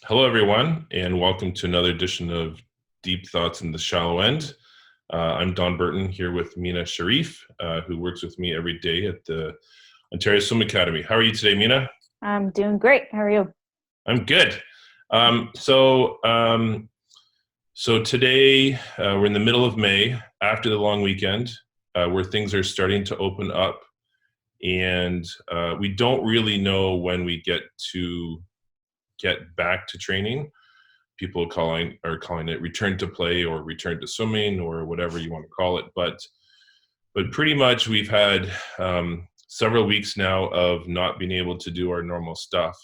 Hello, everyone, and welcome to another edition of Deep Thoughts in the Shallow End. I'm Don Burton here with Meena Sharif, who works with me every day at the Ontario Swim Academy. How are you today, Meena? I'm doing great. How are you? I'm good. So today we're in the middle of May, after the long weekend, where things are starting to open up, and we don't really know when we get back to training. People are calling it return to play or return to swimming or whatever you want to call it. But pretty much we've had several weeks now of not being able to do our normal stuff.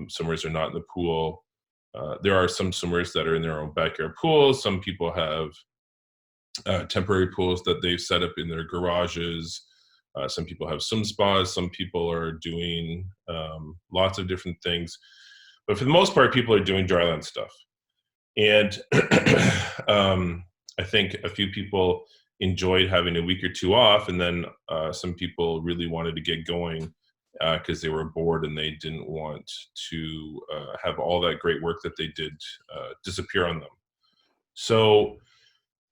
Swimmers are not in the pool. There are some swimmers that are in their own backyard pools. Some people have temporary pools that they've set up in their garages. Some people have swim spas. Some people are doing lots of different things. But for the most part, people are doing dryland stuff. And I think a few people enjoyed having a week or two off, and then some people really wanted to get going because they were bored and they didn't want to have all that great work that they did disappear on them. So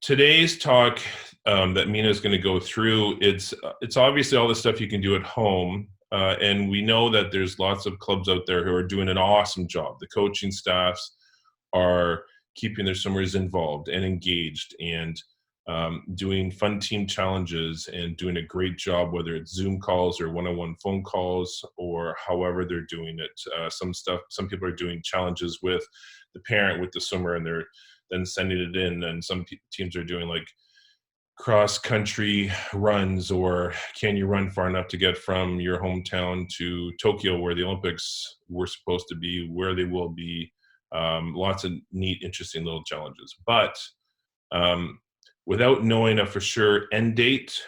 today's talk that Meena is going to go through, it's obviously all the stuff you can do at home. And we know that there's lots of clubs out there who are doing an awesome job. The coaching staffs are keeping their swimmers involved and engaged and doing fun team challenges and doing a great job, whether it's Zoom calls or one-on-one phone calls or however they're doing it. Some people are doing challenges with the parent, with the swimmer, and they're then sending it in. And some teams are doing like cross-country runs, or can you run far enough to get from your hometown to Tokyo, where the Olympics were supposed to be, where they will be. Lots of neat, interesting little challenges. But without knowing a for sure end date,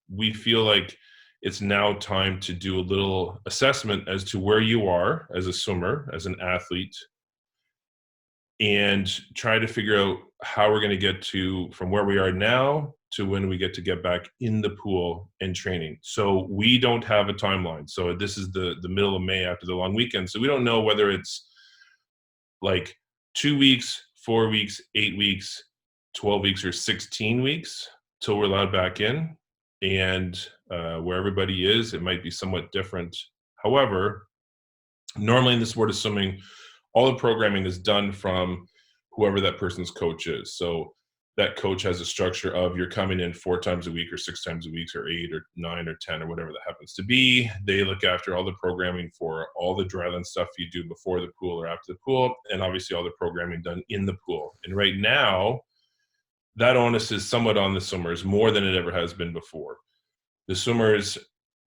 we feel like it's now time to do a little assessment as to where you are as a swimmer, as an athlete, and try to figure out how we're going to get to from where we are now to when we get back in the pool and training. So we don't have a timeline. So this is the middle of May after the long weekend. So we don't know whether it's like 2 weeks, 4 weeks, 8 weeks, 12 weeks, or 16 weeks till we're allowed back in. And where everybody is, it might be somewhat different. However, normally in the sport of swimming, all the programming is done from whoever that person's coach is. So that coach has a structure of you're coming in 4 times a week or 6 times a week or 8 or 9 or 10 or whatever that happens to be. They look after all the programming for all the dryland stuff you do before the pool or after the pool, and obviously all the programming done in the pool. And right now, that onus is somewhat on the swimmers, more than it ever has been before. The swimmers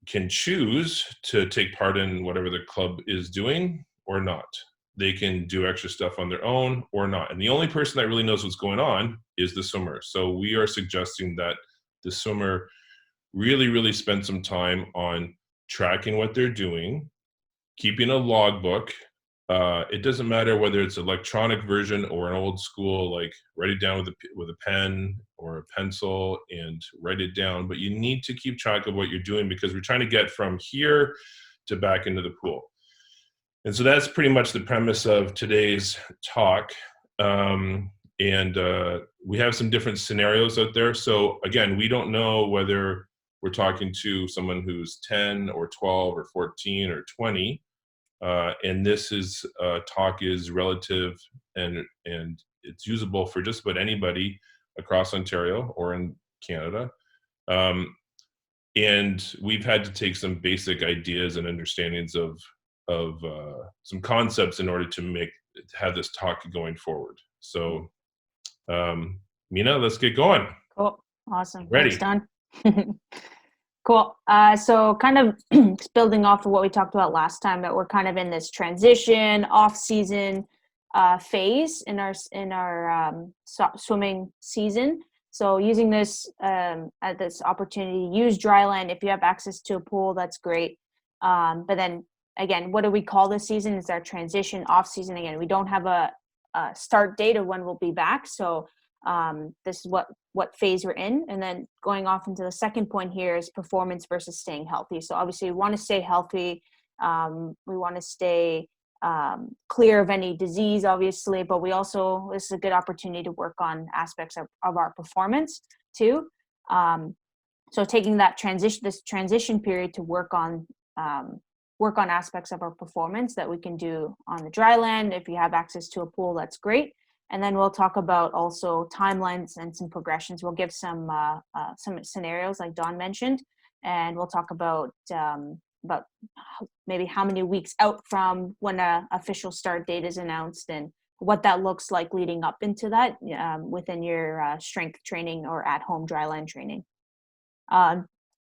can choose to take part in whatever the club is doing or not. They can do extra stuff on their own or not. And the only person that really knows what's going on is the swimmer. So we are suggesting that the swimmer really, really spend some time on tracking what they're doing, keeping a logbook. It doesn't matter whether it's an electronic version or an old school, like write it down with a pen or a pencil and write it down. But you need to keep track of what you're doing, because we're trying to get from here to back into the pool. And so that's pretty much the premise of today's talk. And we have some different scenarios out there. So again, we don't know whether we're talking to someone who's 10 or 12 or 14 or 20. And this talk is relative and it's usable for just about anybody across Ontario or in Canada. And we've had to take some basic ideas and understandings of some concepts in order to have this talk going forward. So, Meena, let's get going. Cool. Awesome. Ready. Thanks, Don. Cool. So kind of building off of what we talked about last time, that we're kind of in this transition off-season phase in our swimming season. So using this opportunity, use dryland. If you have access to a pool, that's great. But then again, what do we call this season? It's our transition off season. Again, we don't have a start date of when we'll be back. So this is what phase we're in. And then going off into the second point here is performance versus staying healthy. So obviously we want to stay healthy. We want to stay clear of any disease, obviously, but this is a good opportunity to work on aspects of our performance too. So taking this transition period to work on aspects of our performance that we can do on the dry land. If you have access to a pool, that's great. And then we'll talk about also timelines and some progressions. We'll give some scenarios like Dawn mentioned, and we'll talk about maybe how many weeks out from when an official start date is announced and what that looks like leading up into that within your strength training or at-home dryland training.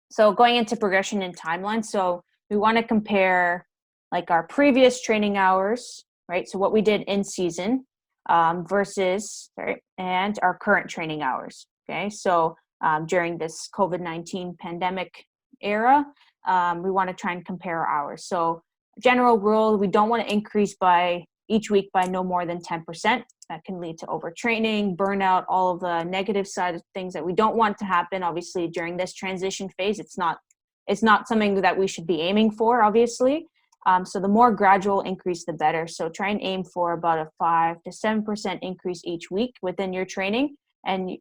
So going into progression and timeline. So we want to compare like our previous training hours, right? So what we did in season and our current training hours. Okay, so during this COVID-19 pandemic era, we want to try and compare our hours. So general rule, we don't want to increase by each week by no more than 10%. That can lead to overtraining, burnout, all of the negative side of things that we don't want to happen. Obviously, during this transition phase, it's not something that we should be aiming for, obviously. So the more gradual increase, the better. So try and aim for about a 5 to 7% increase each week within your training and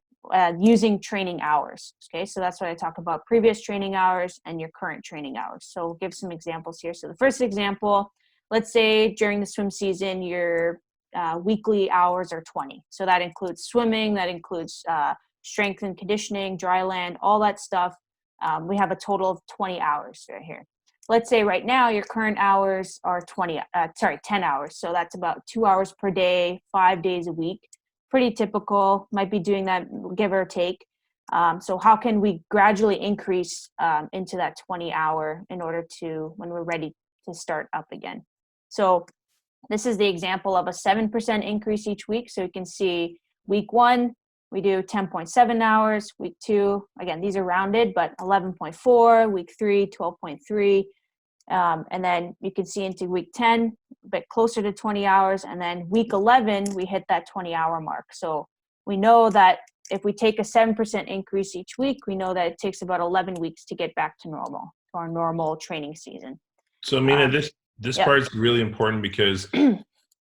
using training hours. Okay, so that's what I talk about, previous training hours and your current training hours. So we'll give some examples here. So the first example, let's say during the swim season, your weekly hours are 20. So that includes swimming, that includes strength and conditioning, dry land, all that stuff. We have a total of 20 hours right here. Let's say right now your current hours are 10 hours. So that's about 2 hours per day, 5 days a week. Pretty typical, might be doing that give or take. So how can we gradually increase into that 20 hour in order to, when we're ready to start up again? So this is the example of a 7% increase each week. So you can see week 1, we do 10.7 hours. Week 2, again, these are rounded, but 11.4. Week 3, 12.3. And then you can see into week 10, a bit closer to 20 hours. And then week 11, we hit that 20-hour mark. So we know that if we take a 7% increase each week, we know that it takes about 11 weeks to get back to normal, to our normal training season. So, Meena, this part is really important because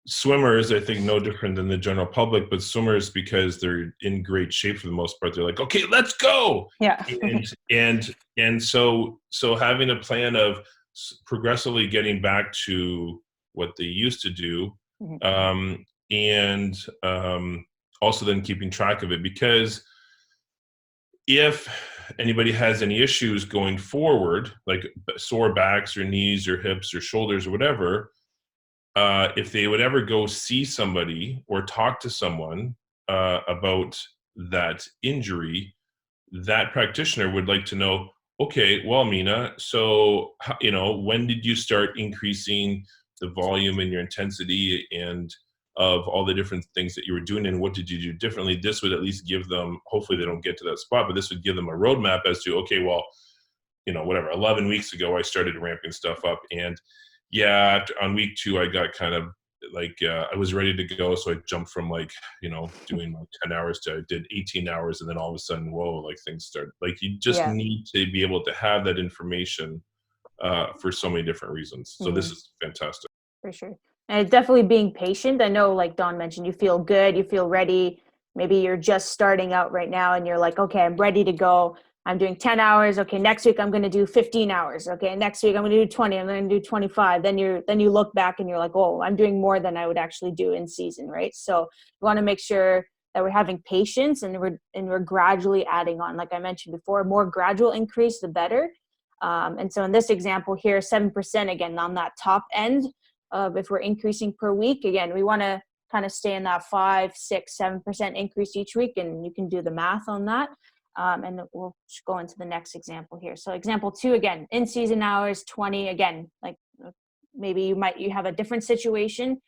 swimmers, I think, no different than the general public, but swimmers, because they're in great shape for the most part, they're like, okay, let's go. Yeah. and so having a plan of progressively getting back to what they used to do, and also then keeping track of it, because if anybody has any issues going forward, like sore backs or knees or hips or shoulders or whatever, if they would ever go see somebody or talk to someone about that injury, that practitioner would like to know, okay, well, Meena, so, when did you start increasing the volume and your intensity and of all the different things that you were doing, and what did you do differently? This would at least give them, hopefully they don't get to that spot, but this would give them a roadmap as to, okay, well, 11 weeks ago, I started ramping stuff up. And yeah, on week 2, I got kind of like, I was ready to go. So I jumped from doing 10 hours to I did 18 hours. And then all of a sudden, whoa, like things started, like you just need to be able to have that information for so many different reasons. So this is fantastic. For sure. And it's definitely being patient. I know, like Dawn mentioned, you feel good, you feel ready. Maybe you're just starting out right now and you're like, okay, I'm ready to go. I'm doing 10 hours. Okay, next week I'm going to do 15 hours. Okay, next week I'm going to do 20. I'm going to do 25. Then you look back and you're like, oh, I'm doing more than I would actually do in season, right? So we want to make sure that we're having patience and we're gradually adding on. Like I mentioned before, more gradual increase, the better. And so in this example here, 7%, again, on that top end of if we're increasing per week, again, we want to kind of stay in that 5, 6, 7% increase each week. And you can do the math on that. And we'll go into the next example here. So example 2, again, in season hours, 20, again, like maybe you have a different situation,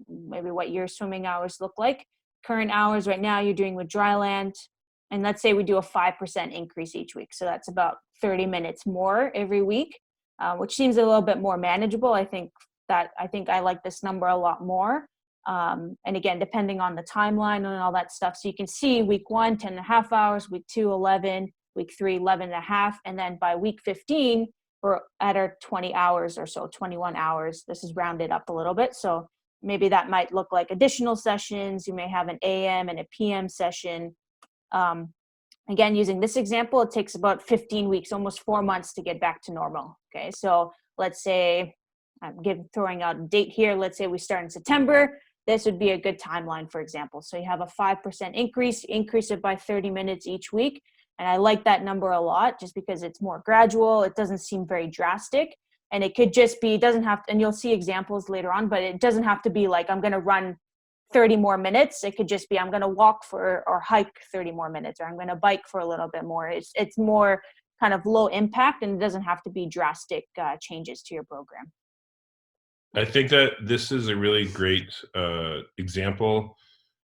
maybe what your swimming hours look like. Current hours right now you're doing with dry land. And let's say we do a 5% increase each week. So that's about 30 minutes more every week, which seems a little bit more manageable. I think I like this number a lot more. And again, depending on the timeline and all that stuff. So you can see week 1, 10.5 hours, week 2, 11, week 3, 11.5. And then by week 15, we're at our 20 hours or so, 21 hours. This is rounded up a little bit. So maybe that might look like additional sessions. You may have an AM and a PM session. Again, using this example, it takes about 15 weeks, almost 4 months to get back to normal. Okay, so let's say, throwing out a date here, let's say we start in September. This would be a good timeline, for example. So you have a 5% increase it by 30 minutes each week. And I like that number a lot just because it's more gradual. It doesn't seem very drastic. And it could just be, doesn't have to, and you'll see examples later on, but it doesn't have to be like, I'm going to run 30 more minutes. It could just be, I'm going to walk or hike 30 more minutes, or I'm going to bike for a little bit more. It's more kind of low impact, and it doesn't have to be drastic changes to your program. I think that this is a really great example.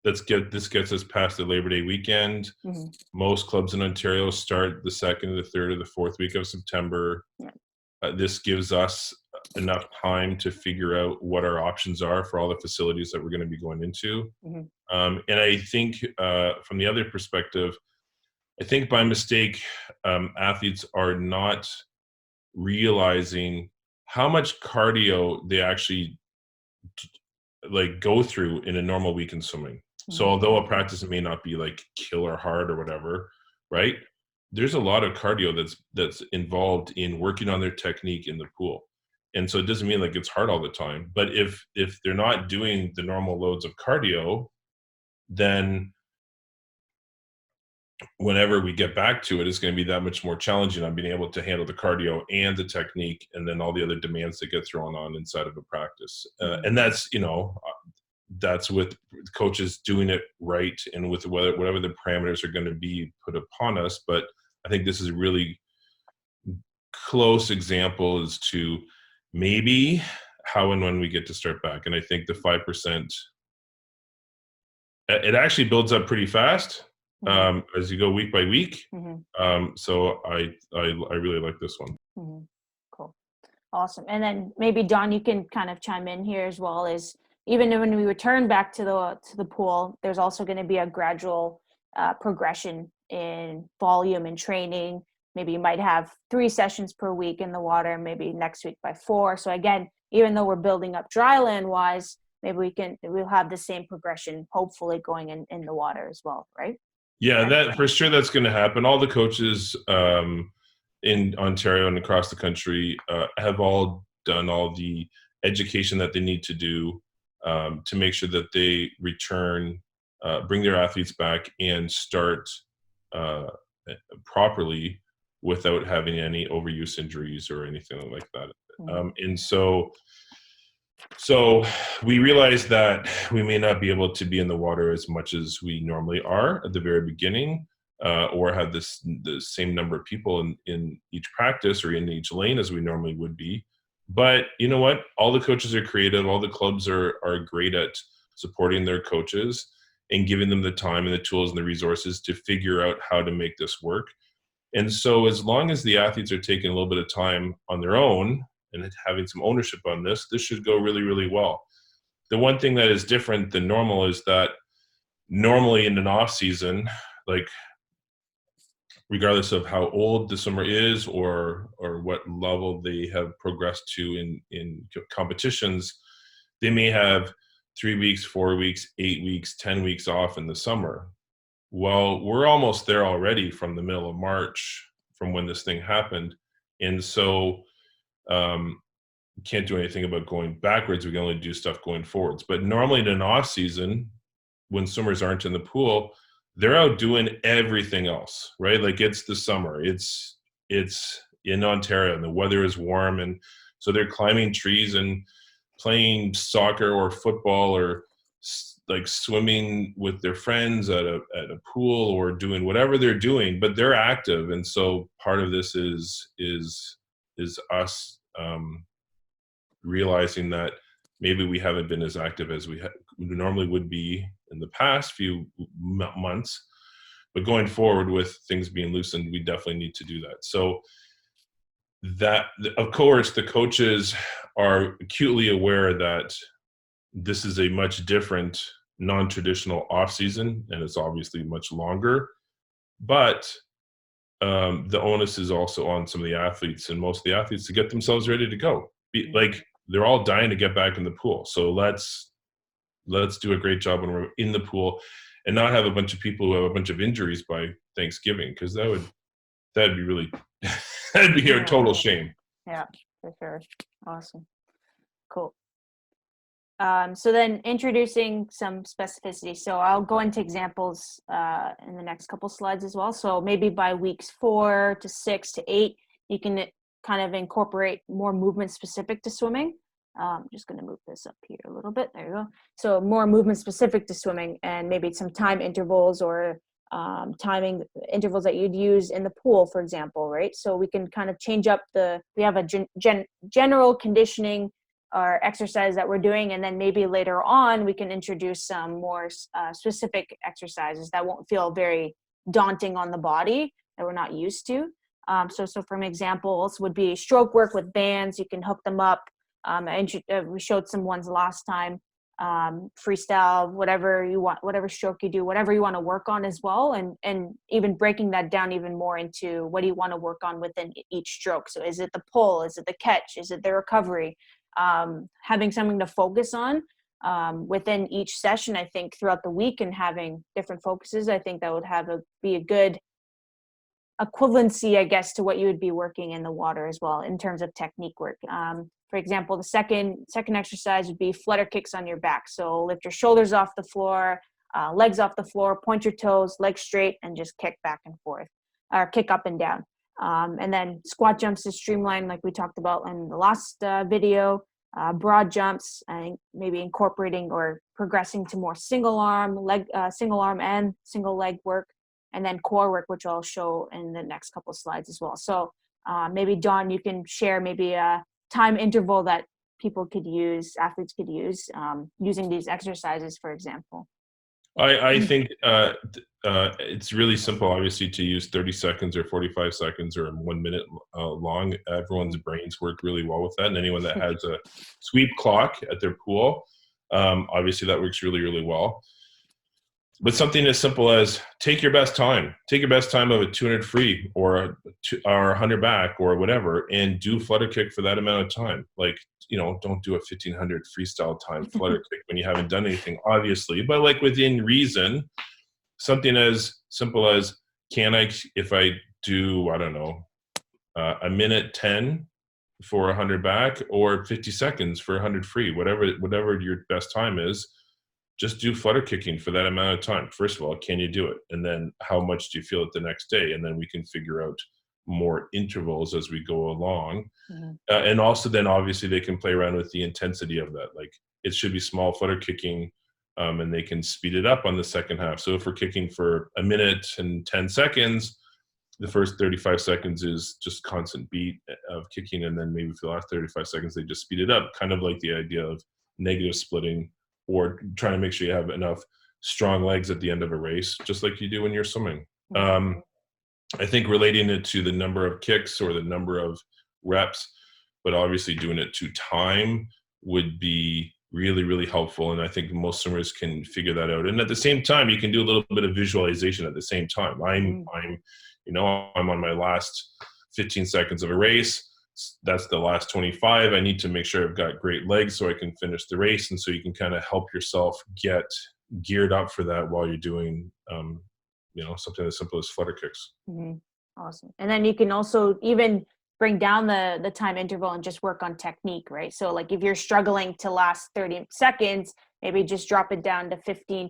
This gets us past the Labor Day weekend. Mm-hmm. Most clubs in Ontario start the 2nd, the 3rd, or the 4th week of September. Yeah. This gives us enough time to figure out what our options are for all the facilities that we're going to be going into. Mm-hmm. And I think from the other perspective, I think by mistake, athletes are not realizing how much cardio they actually like go through in a normal week in swimming. Mm-hmm. So although a practice may not be like killer hard or whatever, right? There's a lot of cardio that's involved in working on their technique in the pool. And so it doesn't mean like it's hard all the time, but if they're not doing the normal loads of cardio, then whenever we get back to it, it's going to be that much more challenging on being able to handle the cardio and the technique and then all the other demands that get thrown on inside of a practice. And that's, that's with coaches doing it right and with whatever the parameters are going to be put upon us. But I think this is a really close example as to maybe how and when we get to start back. And I think the 5%, it actually builds up pretty fast. Mm-hmm. As you go week by week. Mm-hmm. So I really like this one. Mm-hmm. Cool. Awesome. And then maybe Don, you can kind of chime in here as well. Is even when we return back to the pool, there's also going to be a gradual progression in volume and training. Maybe you might have 3 sessions per week in the water, maybe next week by 4. So again, even though we're building up dry land wise, maybe we'll have the same progression, hopefully going in the water as well, right? Yeah, that for sure that's going to happen. All the coaches in Ontario and across the country have all done all the education that they need to do to make sure that they return, bring their athletes back and start properly without having any overuse injuries or anything like that. Mm-hmm. And so we realized that we may not be able to be in the water as much as we normally are at the very beginning, or have the same number of people in each practice or in each lane as we normally would be. But you know what? All the coaches are creative. All the clubs are great at supporting their coaches and giving them the time and the tools and the resources to figure out how to make this work. And so as long as the athletes are taking a little bit of time on their own and having some ownership on this should go really, really well. The one thing that is different than normal is that normally in an off season, like regardless of how old the swimmer is or what level they have progressed to in competitions, they may have 3 weeks, 4 weeks, 8 weeks, 10 weeks off in the summer. Well, we're almost there already from the middle of March from when this thing happened. And so can't do anything about going backwards. We can only do stuff going forwards. But normally in an off season, when swimmers aren't in the pool, they're out doing everything else, right? Like it's the summer, it's in Ontario and the weather is warm. And so they're climbing trees and playing soccer or football or like swimming with their friends at a pool or doing whatever they're doing, but they're active. And so part of this is us realizing that maybe we haven't been as active as we normally would be in the past few months, but going forward with things being loosened, we definitely need to do that. So that, of course, the coaches are acutely aware that this is a much different non-traditional off season, and it's obviously much longer, but the onus is also on some of the athletes, and most of the athletes, to get themselves ready to go. Like, they're all dying to get back in the pool. So let's do a great job when we're in the pool, and not have a bunch of people who have a bunch of injuries by Thanksgiving, because that'd be really that'd be a total shame. Yeah, for sure. Awesome. Cool. So then introducing some specificity. So I'll go into examples in the next couple slides as well. So maybe by weeks 4 to 6 to 8, you can kind of incorporate more movement specific to swimming. I'm just going to move this up here a little bit. There you go. So more movement specific to swimming, and maybe some time intervals or timing intervals that you'd use in the pool, for example, right? So we can kind of change up we have a general conditioning or exercise that we're doing, and then maybe later on we can introduce some more specific exercises that won't feel very daunting on the body, that we're not used to. So from examples would be stroke work with bands. You can hook them up. We showed some ones last time. Freestyle, whatever you want, whatever stroke you do, whatever you want to work on as well, and even breaking that down even more into what do you want to work on within each stroke. So is it the pull, is it the catch, is it the recovery? Having something to focus on within each session, I think throughout the week, and having different focuses, I think that would be a good equivalency, I guess, to what you would be working in the water as well in terms of technique work. For example, the second exercise would be flutter kicks on your back. So lift your shoulders off the floor, legs off the floor, point your toes, legs straight, and just kick back and forth, or kick up and down. And then squat jumps is streamlined, like we talked about in the last video. Broad jumps, maybe incorporating or progressing to more single arm and single leg work. And then core work, which I'll show in the next couple of slides as well. So maybe Dawn, you can share maybe a time interval that athletes could use, using these exercises, for example. I think it's really simple, obviously, to use 30 seconds or 45 seconds or 1 minute long. Everyone's brains work really well with that. And anyone that has a sweep clock at their pool, obviously that works really, really well. But something as simple as take your best time of a 200 free or 100 back or whatever, and do flutter kick for that amount of time. Like, don't do a 1500 freestyle time flutter kick when you haven't done anything, obviously, but like within reason, something as simple as, if I do, I don't know, a minute 10 for 100 back, or 50 seconds for 100 free, whatever your best time is, just do flutter kicking for that amount of time. First of all, can you do it? And then how much do you feel it the next day? And then we can figure out more intervals as we go along. Mm-hmm. And also then obviously they can play around with the intensity of that. Like, it should be small flutter kicking, and they can speed it up on the second half. So if we're kicking for a minute and 10 seconds, the first 35 seconds is just constant beat of kicking. And then maybe for the last 35 seconds, they just speed it up, kind of like the idea of negative splitting, or trying to make sure you have enough strong legs at the end of a race, just like you do when you're swimming. I think relating it to the number of kicks or the number of reps, but obviously doing it to time, would be really, really helpful. And I think most swimmers can figure that out. And at the same time, you can do a little bit of visualization at the same time. I'm on my last 15 seconds of a race. That's the last 25. I need to make sure I've got great legs so I can finish the race. And so you can kind of help yourself get geared up for that while you're doing, something as simple as flutter kicks. Mm-hmm. Awesome. And then you can also even bring down the time interval and just work on technique, right? So like if you're struggling to last 30 seconds, maybe just drop it down to 15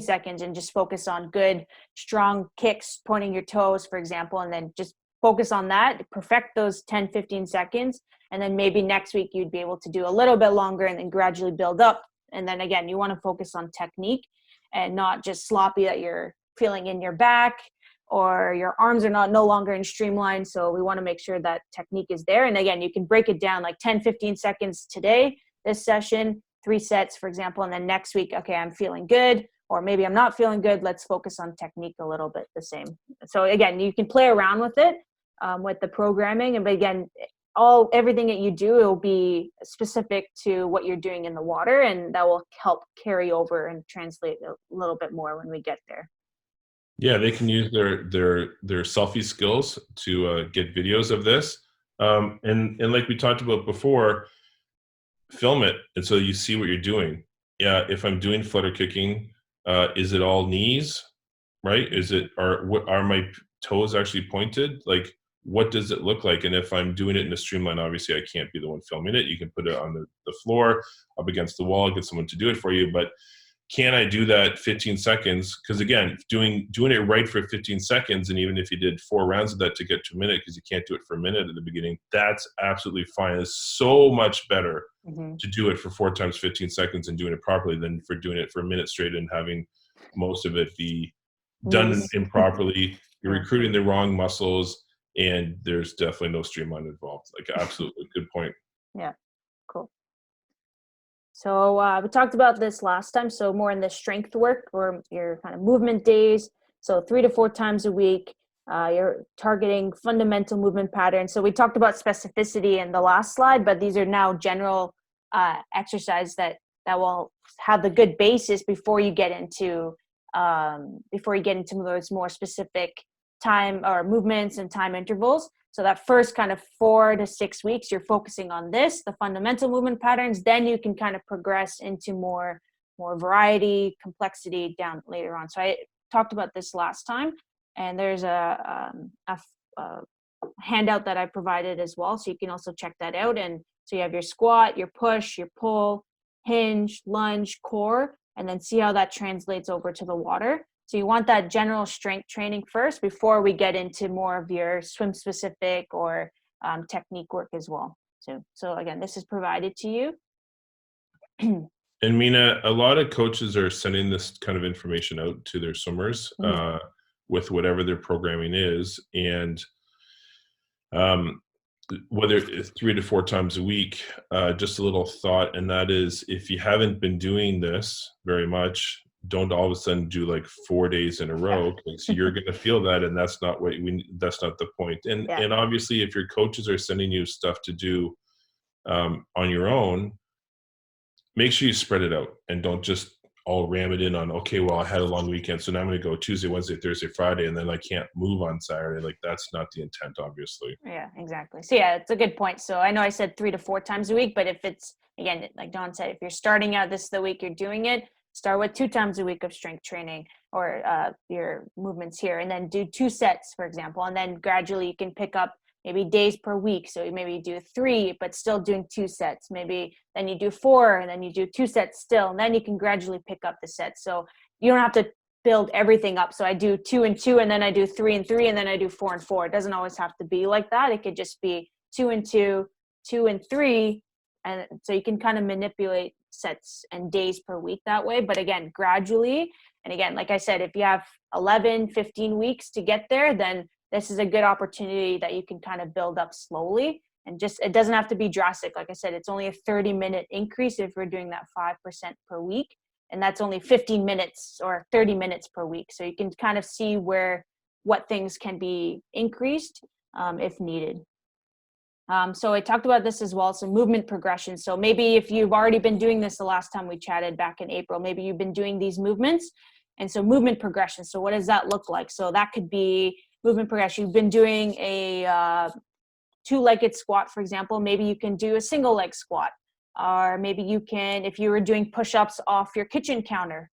seconds and just focus on good, strong kicks, pointing your toes, for example, and then just focus on that, perfect those 10-15 seconds, and then maybe next week you'd be able to do a little bit longer and then gradually build up. And then again, you want to focus on technique and not just sloppy that you're feeling in your back or your arms are no longer in streamline. So we want to make sure that technique is there. And again, you can break it down like 10-15 seconds today, this session, 3 sets, for example, and then next week, okay, I'm feeling good, or maybe I'm not feeling good. Let's focus on technique a little bit the same. So again, you can play around with it, with the programming. But again, everything that you do, it will be specific to what you're doing in the water, and that will help carry over and translate a little bit more when we get there. Yeah, they can use their selfie skills to get videos of this, and like we talked about before, film it, and so you see what you're doing. Yeah, if I'm doing flutter kicking, is it all knees, right? Is it are my toes actually pointed? Like, what does it look like? And if I'm doing it in a streamline, obviously I can't be the one filming it. You can put it on the floor, up against the wall, get someone to do it for you. But can I do that 15 seconds? Because again, doing it right for 15 seconds, and even if you did 4 rounds of that to get to a minute, because you can't do it for a minute at the beginning, that's absolutely fine. It's so much better Hmm. to do it for 4 times 15 seconds and doing it properly than for doing it for a minute straight and having most of it be done Knees. improperly. You're Yeah. recruiting the wrong muscles, and there's definitely no streamline involved. Like, absolutely good point. Yeah. Cool. So we talked about this last time. So more in the strength work or your kind of movement days. So 3 to 4 times a week. You're targeting fundamental movement patterns. So we talked about specificity in the last slide, but these are now general exercise that will have the good basis before you get into those more specific time or movements and time intervals. So that first kind of 4 to 6 weeks, you're focusing on this, the fundamental movement patterns. Then you can kind of progress into more variety, complexity down later on. So I talked about this last time, and there's a handout that I provided as well, so you can also check that out. And so you have your squat, your push, your pull, hinge, lunge, core, and then see how that translates over to the water. So you want that general strength training first before we get into more of your swim specific or technique work as well. So again, this is provided to you. And Meena, a lot of coaches are sending this kind of information out to their swimmers Mhm. with whatever their programming is, and um, whether it's 3 to 4 times a week. Just a little thought, and that is, if you haven't been doing this very much, don't all of a sudden do like 4 days in a row, because you're going to feel that, and that's not what we. That's not the point. And Yeah. and obviously, if your coaches are sending you stuff to do on your own, make sure you spread it out and don't just all ram it in on, okay, well, I had a long weekend, so now I'm going to go Tuesday, Wednesday, Thursday, Friday, and then I can't move on Saturday. Like, that's not the intent, obviously. Yeah, exactly. So yeah, it's a good point. So I know I said 3 to 4 times a week, but if it's, again, like Don said, if you're starting out, this is the week you're doing it, start with 2 times a week of strength training or your movements here, and then do 2 sets, for example, and then gradually you can pick up maybe days per week. So maybe you do 3, but still doing 2 sets. Maybe then you do 4, and then you do 2 sets still, and then you can gradually pick up the sets. So you don't have to build everything up. So I do 2 and 2, and then I do 3 and 3, and then I do 4 and 4. It doesn't always have to be like that. It could just be 2 and 2, 2 and 3. And so you can kind of manipulate sets and days per week that way. But again, gradually. And again, like I said, if you have 11, 15 weeks to get there, then this is a good opportunity that you can kind of build up slowly. And just, it doesn't have to be drastic. Like I said, it's only a 30-minute increase if we're doing that 5% per week, and that's only 15 minutes or 30 minutes per week. So you can kind of see what things can be increased if needed. So I talked about this as well, so movement progression. So maybe if you've already been doing this the last time we chatted back in April, maybe you've been doing these movements. And so movement progression, so what does that look like? So that could be movement progression. You've been doing a two-legged squat, for example. Maybe you can do a single leg squat. Or maybe you can, if you were doing push-ups off your kitchen counter,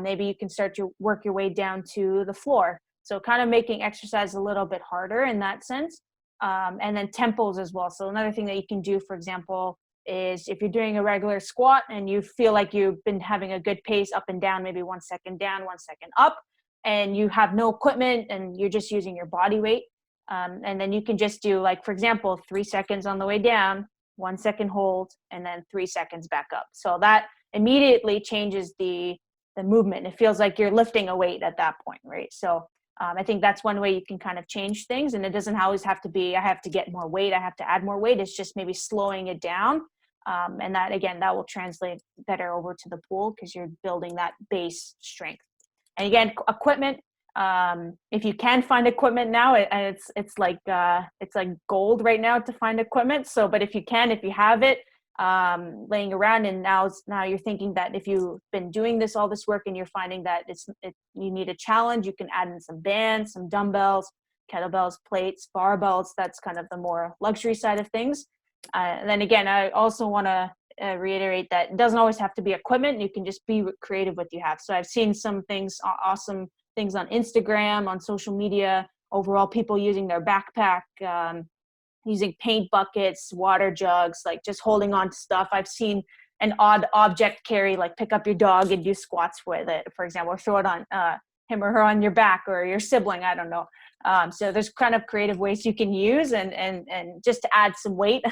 maybe you can start to work your way down to the floor. So kind of making exercise a little bit harder in that sense. And then tempos as well. So another thing that you can do, for example, is if you're doing a regular squat and you feel like you've been having a good pace up and down, maybe 1 second down, 1 second up, and you have no equipment and you're just using your body weight. And then you can just do, like, for example, 3 seconds on the way down, 1 second hold, and then 3 seconds back up. So that immediately changes the movement. It feels like you're lifting a weight at that point, right? So I think that's one way you can kind of change things. And it doesn't always have to be, I have to get more weight, I have to add more weight. It's just maybe slowing it down. And that, again, that will translate better over to the pool because you're building that base strength. And again, equipment, if you can find equipment now, and it's like gold right now to find equipment. So, but if you have it, laying around, and now you're thinking that if you've been doing all this work and you're finding that you need a challenge, you can add in some bands, some dumbbells, kettlebells, plates, barbells. That's kind of the more luxury side of things. And then again, I also want to reiterate that it doesn't always have to be equipment. You can just be creative with what you have. So I've seen some things, awesome things on Instagram, on social media, overall people using their backpack, using paint buckets, water jugs, like just holding on to stuff. I've seen an odd object carry, like pick up your dog and do squats with it, for example, or throw it on him or her on your back, or your sibling, I don't know. So there's kind of creative ways you can use and just to add some weight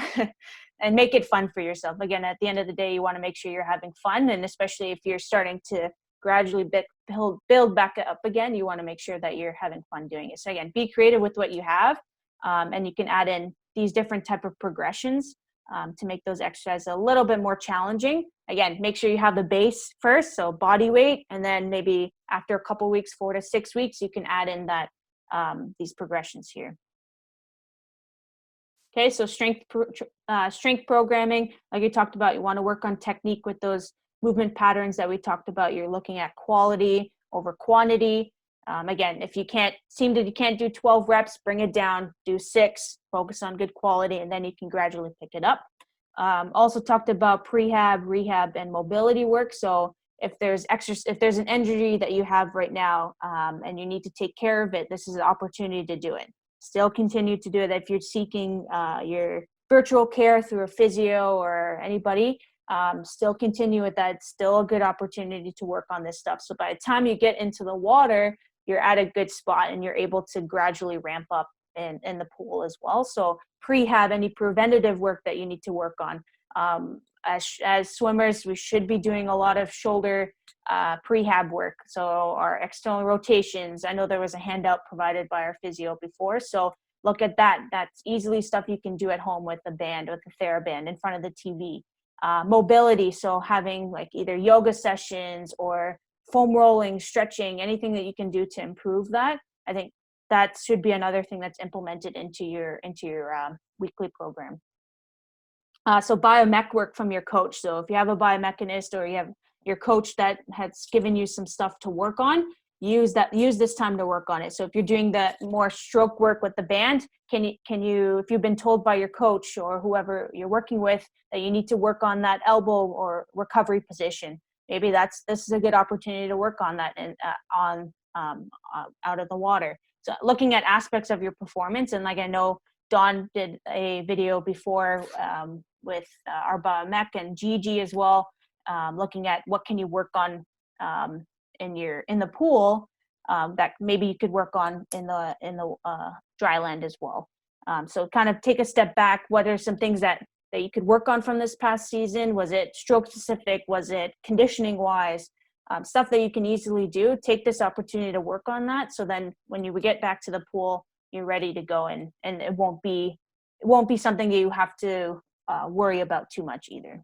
and make it fun for yourself. Again, at the end of the day, you want to make sure you're having fun, and especially if you're starting to gradually build back up again, you want to make sure that you're having fun doing it. So again, be creative with what you have, and you can add in these different type of progressions to make those exercises a little bit more challenging. Again, make sure you have the base first, so body weight, and then maybe after a couple weeks, 4 to 6 weeks, you can add in that these progressions here. Okay, so strength programming, like you talked about, you want to work on technique with those movement patterns that we talked about. You're looking at quality over quantity. Again, if you can't do 12 reps, bring it down, do 6, focus on good quality, and then you can gradually pick it up. Also talked about prehab, rehab, and mobility work. So if there's an injury that you have right now, and you need to take care of it, this is an opportunity to do it. Still continue to do it if you're seeking your virtual care through a physio or anybody. Still continue with that. It's still a good opportunity to work on this stuff. So by the time you get into the water, you're at a good spot and you're able to gradually ramp up in the pool as well. So prehab, any preventative work that you need to work on. As swimmers, we should be doing a lot of shoulder prehab work. So our external rotations, I know there was a handout provided by our physio before. So look at that. That's easily stuff you can do at home with a band, with a TheraBand in front of the TV. Mobility, so having like either yoga sessions or foam rolling, stretching, anything that you can do to improve that. I think that should be another thing that's implemented into your weekly program. So biomech work from your coach. So if you have a biomechanist or you have your coach that has given you some stuff to work on, use this time to work on it. So if you're doing the more stroke work with the band, can you, if you've been told by your coach or whoever you're working with that you need to work on that elbow or recovery position, maybe this is a good opportunity to work on that and out of the water. So looking at aspects of your performance, and like I know Dawn did a video before with our biomech and Gigi as well, looking at what can you work on in the pool that maybe you could work on in the dry land as well. So kind of take a step back. What are some things that you could work on from this past season? Was it stroke specific? Was it conditioning wise? Stuff that you can easily do. Take this opportunity to work on that. So then when you get back to the pool, you're ready to go, and it won't be something you have to worry about too much either.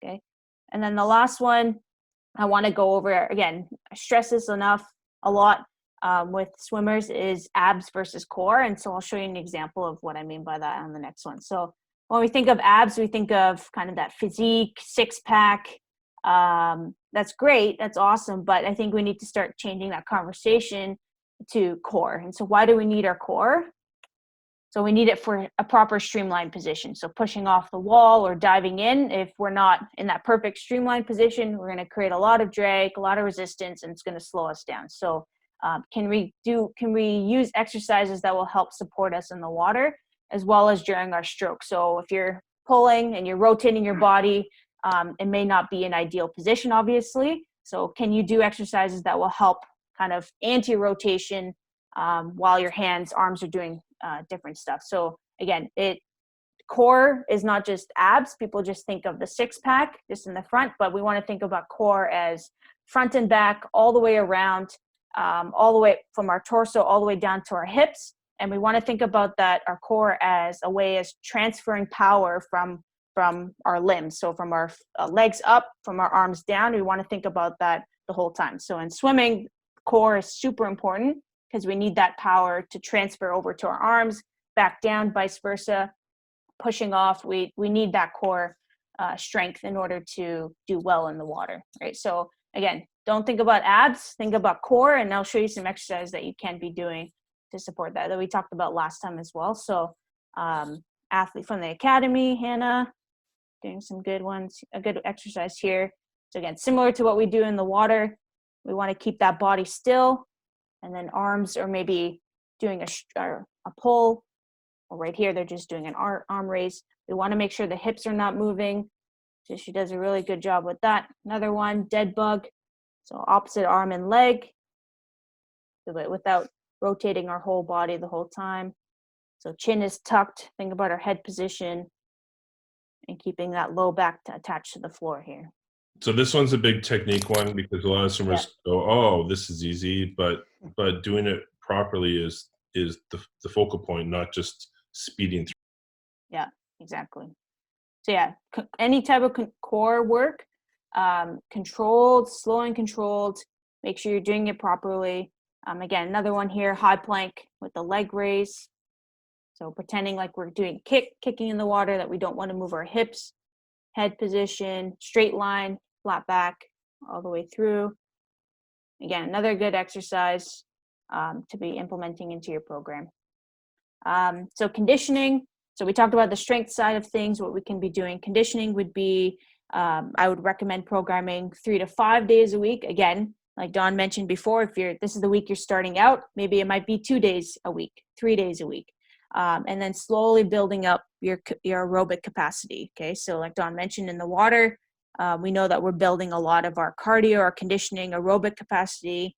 Okay. And then the last one I want to go over, again, I stress this a lot with swimmers, is abs versus core. And so I'll show you an example of what I mean by that on the next one. So when we think of abs, we think of kind of that physique, 6-pack. That's great. That's awesome. But I think we need to start changing that conversation to core. And so why do we need our core? So we need it for a proper streamlined position. So pushing off the wall or diving in, if we're not in that perfect streamlined position, we're going to create a lot of drag, a lot of resistance, and it's going to slow us down. So can we use exercises that will help support us in the water as well as during our stroke? So if you're pulling and you're rotating your body, it may not be an ideal position, obviously. So can you do exercises that will help kind of anti-rotation while your arms are doing different stuff? So again, core is not just abs. People just think of the 6-pack just in the front, but we want to think about core as front and back, all the way around, all the way from our torso all the way down to our hips. And we want to think about our core as a way as transferring power from our limbs. So from our legs up, from our arms down, we want to think about that the whole time. So in swimming, core is super important because we need that power to transfer over to our arms, back down, vice versa. Pushing off, we need that core strength in order to do well in the water, right? So again, don't think about abs, think about core, and I'll show you some exercises that you can be doing to support that we talked about last time as well. So athlete from the academy, Hannah, doing some good ones, a good exercise here. So again, similar to what we do in the water, we want to keep that body still, and then arms, or maybe doing a pull, or right here, they're just doing an arm raise. We want to make sure the hips are not moving. So she does a really good job with that. Another one, dead bug. So opposite arm and leg, do it without rotating our whole body the whole time. So chin is tucked. Think about our head position and keeping that low back attached to the floor here. So this one's a big technique one, because a lot of swimmers go, "Oh, this is easy," but doing it properly is the focal point, not just speeding through. Yeah, exactly. So yeah, any type of core work, controlled, slow and controlled. Make sure you're doing it properly. Again, another one here, high plank with the leg raise. So pretending like we're doing kicking in the water, that we don't want to move our hips, head position, straight line, flat back, all the way through. Again, another good exercise to be implementing into your program. So conditioning. So we talked about the strength side of things, what we can be doing. Conditioning would be, I would recommend programming 3 to 5 days a week. Again, like Dawn mentioned before, if this is the week you're starting out, maybe it might be 2 days a week, 3 days a week. And then slowly building up your aerobic capacity. Okay, so like Dawn mentioned, in the water, we know that we're building a lot of our cardio, our conditioning, aerobic capacity.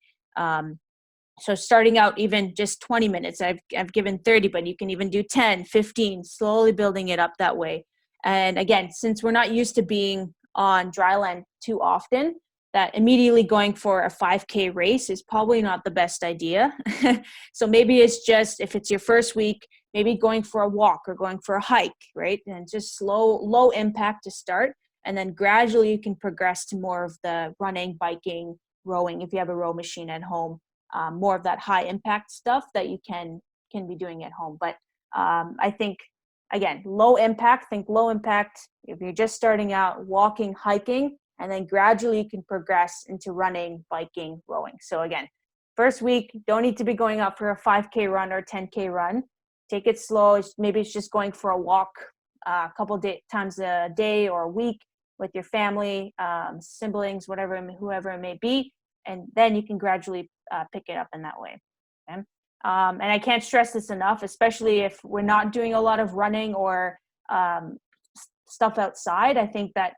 So starting out even just 20 minutes, I've given 30, but you can even do 10, 15, slowly building it up that way. And again, since we're not used to being on dry land too often, that immediately going for a 5K race is probably not the best idea. So maybe it's just, if it's your first week, maybe going for a walk or going for a hike, right? And just low impact to start. And then gradually you can progress to more of the running, biking, rowing, if you have a row machine at home, more of that high impact stuff that you can be doing at home. But I think, again, low impact, think low impact. If you're just starting out, walking, hiking, and then gradually you can progress into running, biking, rowing. So again, first week, don't need to be going out for a 5K run or 10K run. Take it slow. Maybe it's just going for a walk a couple times a day or a week with your family, siblings, whoever it may be. And then you can gradually pick it up in that way. Okay? And I can't stress this enough, especially if we're not doing a lot of running or stuff outside. I think that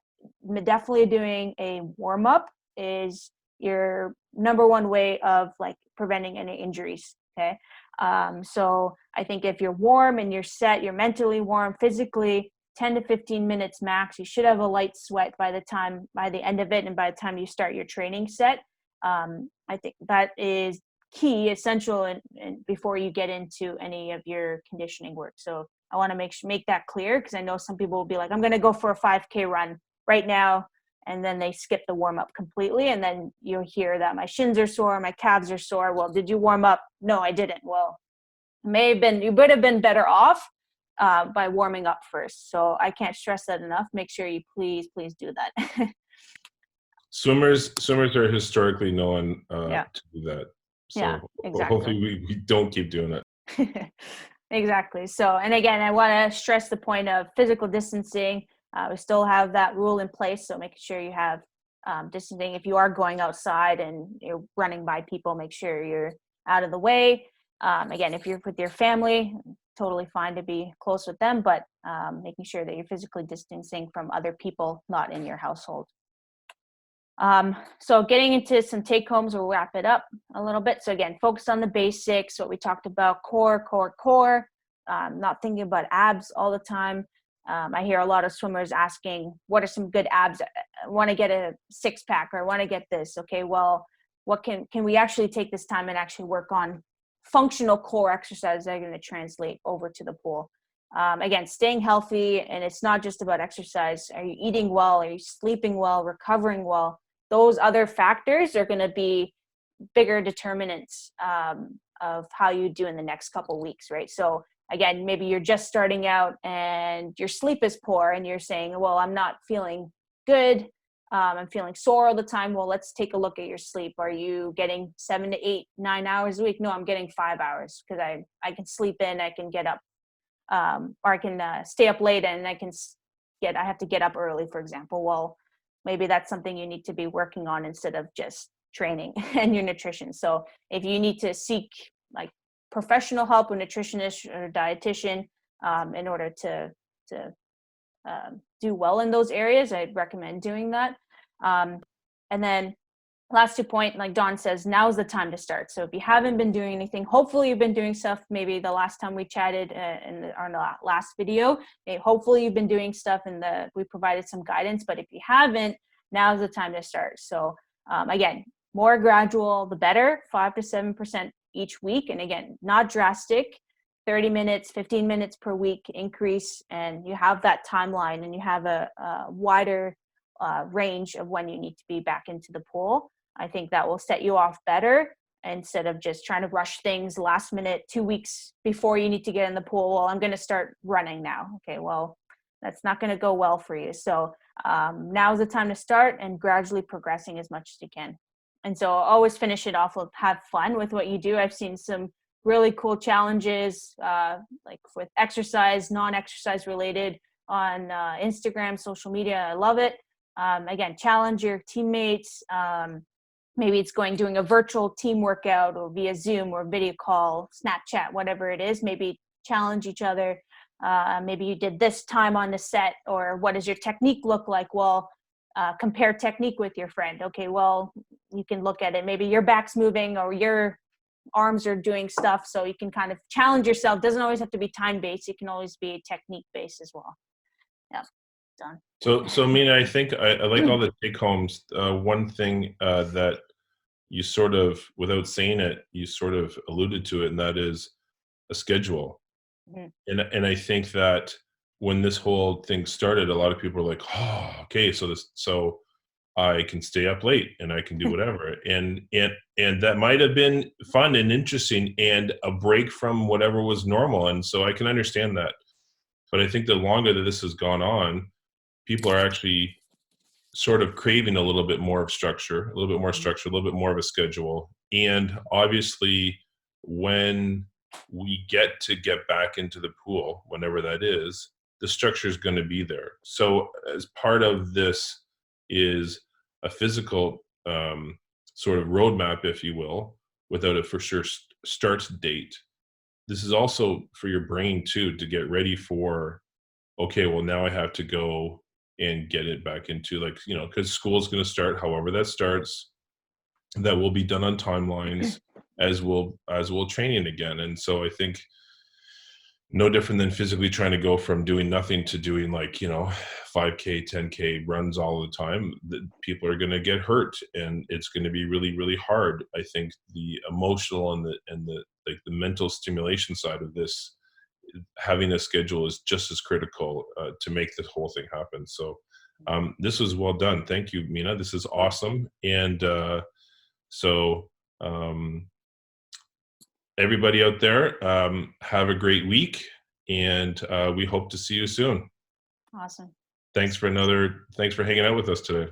definitely doing a warm up is your number one way of like preventing any injuries. Okay. So I think if you're warm and you're set, you're mentally warm, physically, 10 to 15 minutes max, you should have a light sweat by the end of it. And by the time you start your training set, I think that is key, essential, and before you get into any of your conditioning work. So I want to make that clear, because I know some people will be like, I'm going to go for a 5K run right now, and then they skip the warm up completely, and then you'll hear that my shins are sore, my calves are sore. Well, did you warm up? No, I didn't. Well, you would have been better off by warming up first. So I can't stress that enough. Make sure you please do that. Swimmers are historically known Yeah. to do that. So Yeah, exactly. hopefully we don't keep doing it. Exactly. So, and again, I want to stress the point of physical distancing. We still have that rule in place. So making sure you have distancing. If you are going outside and you're running by people, make sure you're out of the way. Again, if you're with your family, totally fine to be close with them, but making sure that you're physically distancing from other people not in your household. So getting into some take homes, we'll wrap it up a little bit. So again, focus on the basics, what we talked about, core, not thinking about abs all the time. I hear a lot of swimmers asking, what are some good abs? I want to get a 6-pack, or I want to get this. Okay, well, what can we actually take this time and actually work on functional core exercises that are going to translate over to the pool? Again, staying healthy, and it's not just about exercise. Are you eating well? Are you sleeping well? Recovering well? Those other factors are going to be bigger determinants of how you do in the next couple weeks, right? So again, maybe you're just starting out and your sleep is poor and you're saying, well, I'm not feeling good. I'm feeling sore all the time. Well, let's take a look at your sleep. Are you getting 7 to 8, 9 hours a week? No, I'm getting 5 hours because I can sleep in, I can get up, or I can stay up late and I have to get up early, for example. Well, maybe that's something you need to be working on instead of just training and your nutrition. So if you need to seek like professional help, a nutritionist or a dietitian, in order to do well in those areas, I'd recommend doing that. And then last 2 point, like Dawn says, now's the time to start. So if you haven't been doing anything, hopefully you've been doing stuff. Maybe the last time we chatted in our last video, hopefully you've been doing stuff and we provided some guidance. But if you haven't, now's the time to start. So again, more gradual, the better, 5 to 7% each week. And again, not drastic, 30 minutes, 15 minutes per week increase. And you have that timeline and you have a wider range of when you need to be back into the pool. I think that will set you off better instead of just trying to rush things last minute, 2 weeks before you need to get in the pool. Well, I'm going to start running now. Okay, well, that's not going to go well for you. So now's the time to start and gradually progressing as much as you can. And so always finish it off with have fun with what you do. I've seen some really cool challenges like with exercise, non-exercise related on Instagram, social media. I love it. Again, challenge your teammates. Maybe it's doing a virtual team workout or via Zoom or video call, Snapchat, whatever it is. Maybe challenge each other. Maybe you did this time on the set, or what does your technique look like? Well, compare technique with your friend. Okay, well, you can look at it. Maybe your back's moving or your arms are doing stuff, so you can kind of challenge yourself. It doesn't always have to be time-based. It can always be technique-based as well. Yeah, done. So Meena, I think I like all the take homes. One thing that you sort of, without saying it, you sort of alluded to it, and that is a schedule. Mm-hmm. And I think that when this whole thing started, a lot of people were like, oh, okay, so I can stay up late and I can do whatever. And that might have been fun and interesting and a break from whatever was normal. And so I can understand that. But I think the longer that this has gone on, people are actually sort of craving a little bit more of structure, a little bit more structure, a little bit more of a schedule. And obviously, when we get back into the pool, whenever that is, the structure is going to be there. So as part of this is a physical sort of roadmap, if you will, without a for sure start date. This is also for your brain too, to get ready for, okay, well, now I have to go and get it back into, like, because school is going to start however that starts. That will be done on timelines, as will training again. And so I think no different than physically trying to go from doing nothing to doing 5K, 10K runs all the time. People are going to get hurt, and it's going to be really, really hard. I think the emotional and the mental stimulation side of this, having a schedule is just as critical to make this whole thing happen. So this was well done. Thank you, Meena. This is awesome. And so everybody out there, have a great week, and we hope to see you soon. Awesome. Thanks for hanging out with us today.